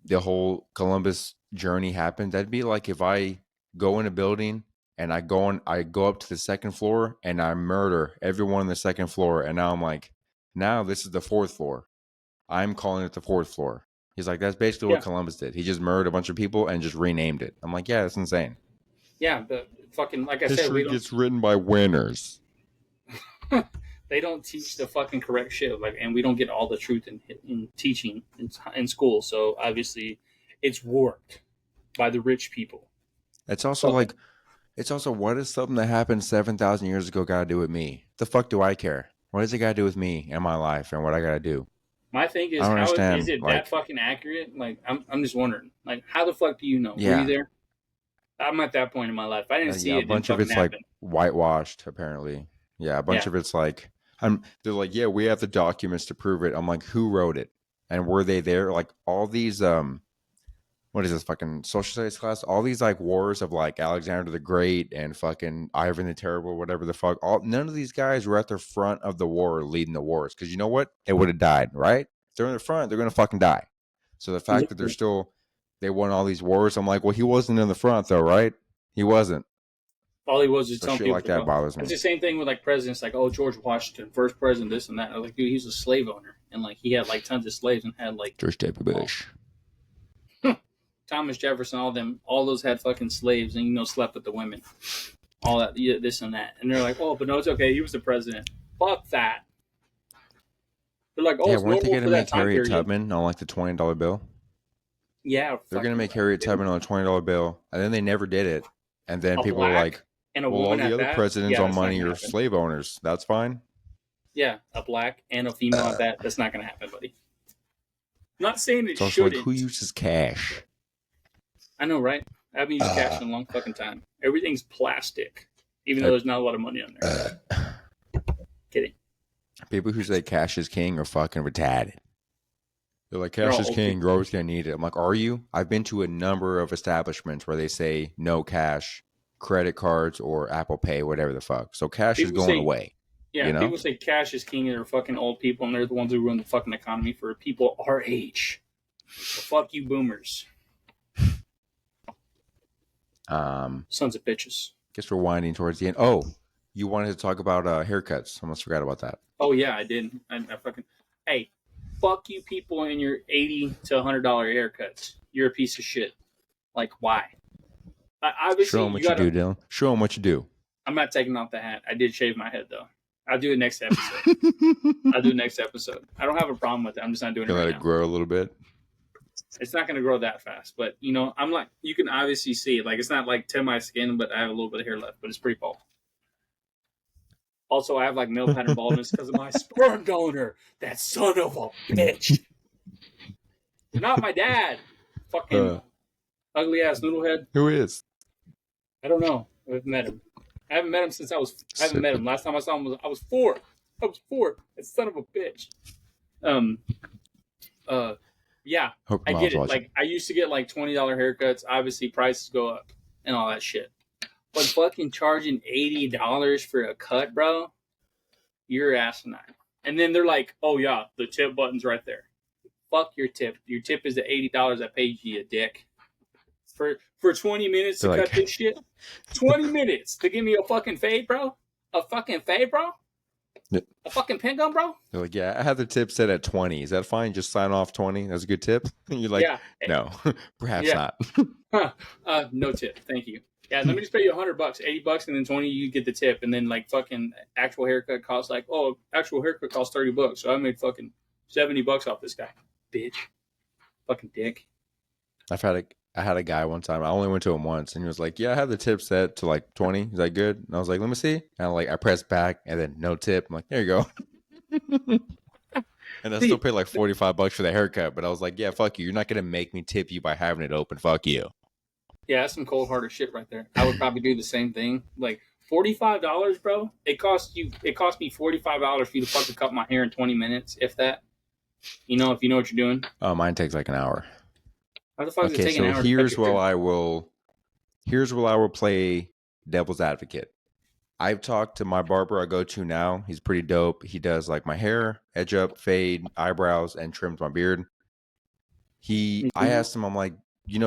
the whole Columbus journey happened? That'd be like if I go in a building and I go up to the second floor and I murder everyone on the second floor. And now I'm like, now this is the fourth floor. I'm calling it the fourth floor. He's like, that's basically what yeah, Columbus did. He just murdered a bunch of people and just renamed it. I'm like, yeah, that's insane. yeah, but fucking, like I said, History we don't. gets written by winners. They don't teach the fucking correct shit. Like, and we don't get all the truth in teaching in school. So obviously, it's warped by the rich people. It's also Fuck 'em. like, it's also, what is something that happened 7,000 years ago got to do with me? The fuck do I care? What does it got to do with me and my life and what I got to do? My thing I is, don't how is understand. it that Like, fucking accurate? Like, I'm just wondering. Like, how the fuck do you know? Were you yeah, there? I'm at that point in my life. If I didn't yeah, see a it, didn't bunch of fucking it's like happen. whitewashed, apparently. Yeah, a bunch Yeah, of it's like, they're like, yeah, we have the documents to prove it. I'm like, who wrote it? And were they there? Like, all these, what is this fucking social studies class? All these like wars of like Alexander the Great and fucking Ivan the Terrible, whatever the fuck. None of these guys were at the front of the war leading the wars because you know what? They would have died, right? If they're in the front, they're gonna fucking die. So the fact that exactly. they won all these wars, I'm like, well, he wasn't in the front though, right? He wasn't. All he was just So telling shit people like to that go. bothers It's me. the same thing with like presidents, like George Washington, first president, this and that. I was like, dude, he's a slave owner, and like he had like tons of slaves and had like George W. all, Bush. Thomas Jefferson, all them, all those had fucking slaves, and slept with the women, all that, yeah, this and that, and they're like, oh, but no, it's okay, he was the president. Fuck that. They're like, oh, Yeah, it's weren't they normal gonna for that make time Harriet period. Tubman on like the $20 bill? Yeah, They're gonna fucking make right. Harriet Tubman on a $20 bill, and then they never did it. And then A people were black like, and a "Well, all woman the at other that. presidents Yeah, on that's not money gonna are happen. slave owners. That's fine." Yeah, a black and a female at that. That's not gonna happen, buddy. I'm not saying it It's also like, who shouldn't. uses cash? I know, right? I haven't used cash Uh, in a long fucking time. Everything's plastic, even though uh, there's not a lot of money on there. uh. Kidding. People who say cash is king are fucking retarded. They're like, They're cash all is old king. people. You're always gonna need it. I'm like, are you? I've been to a number of establishments where they say no cash, credit cards, or Apple Pay, whatever the fuck. So cash is People going say, away. yeah, You know. people say cash is king and they're fucking old people and they're the ones who ruin the fucking economy for people our age. So fuck you, boomers. Um, Sons of bitches. guess we're winding towards the end. Oh, you wanted to talk about haircuts. I almost forgot about that. Oh, yeah, I did. I fucking. Hey, fuck you people in your $80 to $100 haircuts. You're a piece of shit. Like, why? Obviously, Show them you what you gotta. do, Dylan. Show them what you do. I'm not taking off the hat. I did shave my head though. I'll do it next episode. I'll do it next episode. I don't have a problem with it. I'm just not doing it Gonna right let it now. grow a little bit. It's not going to grow that fast, but I'm like, you can obviously see it. Like, it's not like to my skin, but I have a little bit of hair left, but it's pretty bald. Also, I have like male pattern baldness because of my sperm donor. That son of a bitch. Not my dad. Fucking uh, ugly ass noodlehead. who is? I don't know. I haven't met him. I haven't met him since I was. I haven't met Sipping. him. Last time I saw him was I was 4. I was 4. That son of a bitch. Um. Yeah. Hope I your get mom's it. watching. Like I used to get like $20 haircuts. Obviously, prices go up and all that shit. But fucking charging $80 for a cut, bro, you're asinine. And then they're like, "Oh yeah, the tip button's right there." Fuck your tip. Your tip is the $80 I paid you, you dick. For 20 minutes to They're cut like, this shit. 20 minutes to give me a fucking fade, bro. A fucking fade, bro. A fucking pin gun, bro. they're like, yeah, I have the tip set at 20. Is that fine? Just sign off 20. That's a good tip. And you're like, Yeah, no, perhaps yeah. not. Huh. No tip. Thank you. Yeah, let me just pay you $100, $80, and then 20 you get the tip, and then like fucking actual haircut costs like actual haircut costs $30, so I made fucking $70 off this guy, bitch, fucking dick. I had a guy one time. I only went to him once, and he was like, "Yeah, I have the tip set to like 20. Is that good?" And I was like, "Let me see." And I pressed back, and then no tip. I'm like, "There you go." And I still See, paid like $45 for the haircut, but I was like, "Yeah, fuck you. You're not gonna make me tip you by having it open. Fuck you." yeah, that's some cold hearted shit right there. I would probably do the same thing. Like $45, bro. It cost you. It cost me $45 for you to fucking cut my hair in 20 minutes, if that. If you know what you're doing. Oh, mine takes like an hour. How the fuck does it Okay, take an so hour to cut your hair? here's where I will play devil's advocate. I've talked to my barber I go to now. He's pretty dope. He does like my hair, edge up, fade, eyebrows, and trims my beard. I Mm-hmm. asked him, I'm like,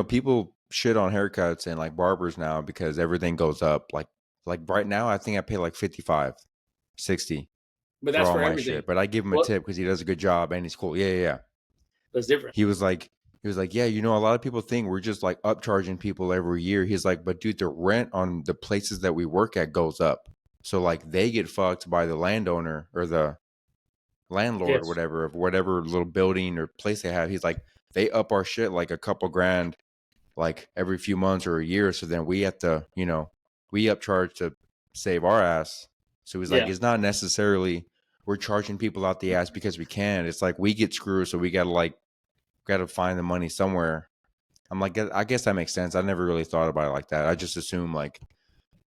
people shit on haircuts and like barbers now because everything goes up. Like right now, I think I pay like 55, 60 But for that's all for my everything. shit. But I give him a What? tip because he does a good job and he's cool. Yeah, yeah, yeah. That's different. He was like, yeah, a lot of people think we're just like upcharging people every year. He's like, but dude, the rent on the places that we work at goes up. So like they get fucked by the landowner or the landlord or Yes. whatever of whatever little building or place they have. He's like, they up our shit like a couple grand like every few months or a year. So then we have to, we upcharge to save our ass. So he's like, Yeah. it's not necessarily we're charging people out the ass because we can. It's like we get screwed, so we gotta find the money somewhere. I'm like, I guess that makes sense. I never really thought about it like that. I just assume like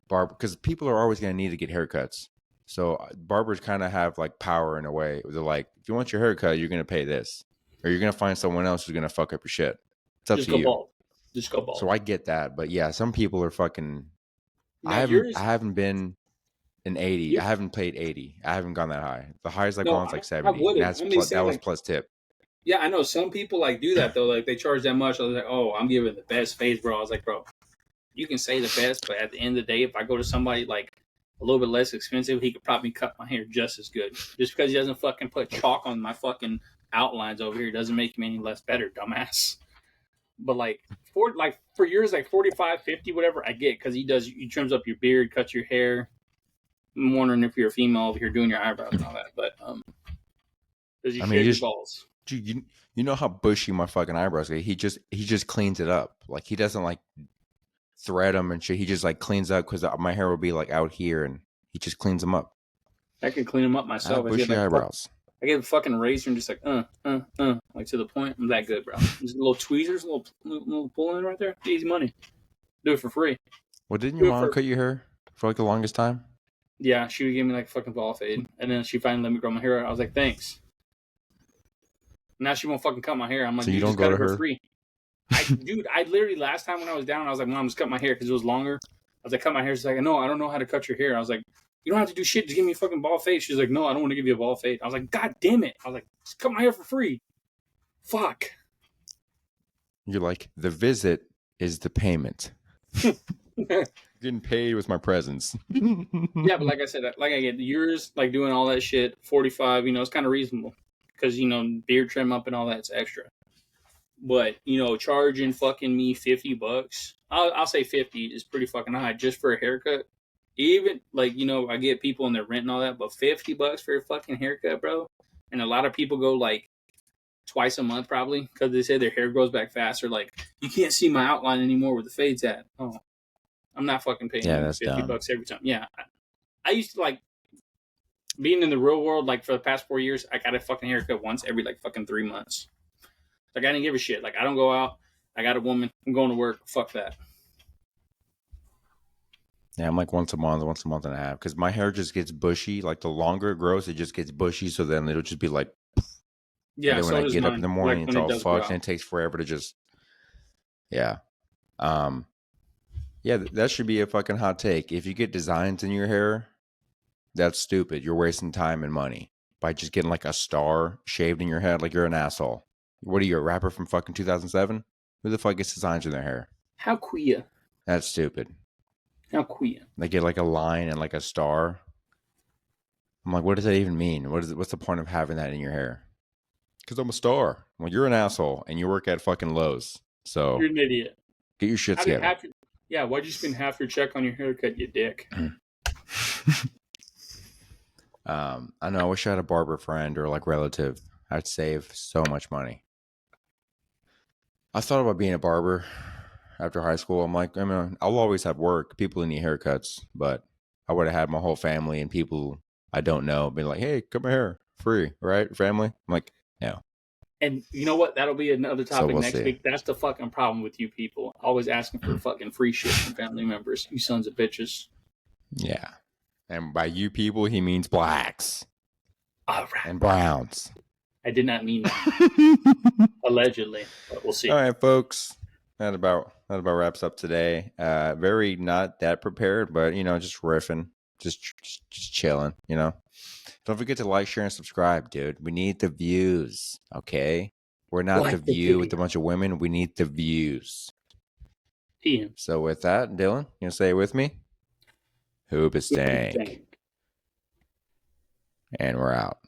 because people are always gonna need to get haircuts. So barbers kind of have like power in a way. They're like, if you want your haircut, you're gonna pay this, or you're gonna find someone else who's gonna fuck up your shit. It's up Just to go you. bald. Just go So bald. I get that, but yeah, some people are fucking. Now I yours, haven't been in 80. you I haven't paid 80. I haven't gone that high. The highest I've no, gone is like I 70, and wouldn't. I'm just that saying was like plus tip. yeah, I know some people like do that though. Like they charge that much. I was like, oh, I'm giving the best face, bro. I was like, bro, you can say the best, but at the end of the day, if I go to somebody like a little bit less expensive, he could probably cut my hair just as good. Just because he doesn't fucking put chalk on my fucking outlines over here doesn't make him any less better, dumbass. But for yours, like 45, 50, whatever, I get because he trims up your beard, cuts your hair. I'm wondering if you're a female over here doing your eyebrows and all that, but does he I mean, shave your balls? dude, you know how bushy my fucking eyebrows get. He just cleans it up. Like he doesn't like thread them and shit. He just like cleans up because my hair will be like out here, and he just cleans them up. I can clean them up I have myself. bushy eyebrows. I get a fucking razor and just like like to the point. I'm that good, bro. Just little tweezers, little pull in right there. Easy money. Do it for free. Well, didn't your Do it mom for cut your hair for like the longest time? yeah. She would give me like a fucking ball fade, and then she finally let me grow my hair out. I was like, thanks. Now she won't fucking cut my hair. I'm like, So you dude, don't just go cut to it for her? free. I literally last time when I was down, I was like, Mom, just cut my hair because it was longer. I was like, cut my hair. She's like, no, I don't know how to cut your hair. I was like, you don't have to do shit. Just give me a fucking ball fade. She's like, no, I don't want to give you a ball fade. I was like, God damn it. I was like, just cut my hair for free. Fuck. You're like, the visit is the payment. Getting paid with my presence. Yeah, but like I said, like I get yours, like doing all that shit, 45, it's kind of reasonable because, beard trim up and all that's extra. But, charging fucking me $50, I'll say 50 is pretty fucking high just for a haircut. Even, like, I get people in their rent and all that, but $50 for a fucking haircut, bro. And a lot of people go like twice a month probably because they say their hair grows back faster. Like, you can't see my outline anymore where the fade's at. Oh, I'm not fucking paying Yeah, you that's fifty dumb. bucks every time. Yeah, I used to like being in the real world, like for the past 4 years, I got a fucking haircut once every like fucking 3 months. Like I didn't give a shit. Like I don't go out. I got a woman. I'm going to work. Fuck that. Yeah, I'm like once a month and a half, because my hair just gets bushy. Like the longer it grows, it just gets bushy. So then it'll just be like, and Yeah, then when so I does get up in mine. the Like morning, it's when it all does fucked, and grow. it takes forever to just, yeah. Um, yeah, that should be a fucking hot take. If you get designs in your hair, that's stupid. You're wasting time and money by just getting like a star shaved in your head. Like you're an asshole. What are you, a rapper from fucking 2007? Who the fuck gets designs in their hair? How queer? That's stupid. How queer? They get like a line and like a star. I'm like, what does that even mean? What's the point of having that in your hair? Because I'm a star. Well, you're an asshole and you work at fucking Lowe's. So You're an idiot. get your shit How did together. half your yeah? Why'd you spend half your check on your haircut, you dick? I know. I wish I had a barber friend or like relative. I'd save so much money. I thought about being a barber after high school. I'm like, I mean, I'll always have work. People need haircuts, but I would have had my whole family and people I don't know be like, hey, come here, free, right? Family. I'm like, no. And you know what? That'll be another So topic we'll next see. week. That's the fucking problem with you people. Always asking for fucking free shit from family members. You sons of bitches. Yeah. And by you people, he means blacks All right. and browns. I did not mean that. Allegedly, but we'll All see. right, folks. That about wraps up today. Very not that prepared, but just riffing, just chilling. Don't forget to like, share, and subscribe, dude. We need the views. Okay, we're not the Like the view with a video. bunch of women. We need the views. Ian. So with that, Dylan, you say it with me. Hoop is stank, Thank and we're out.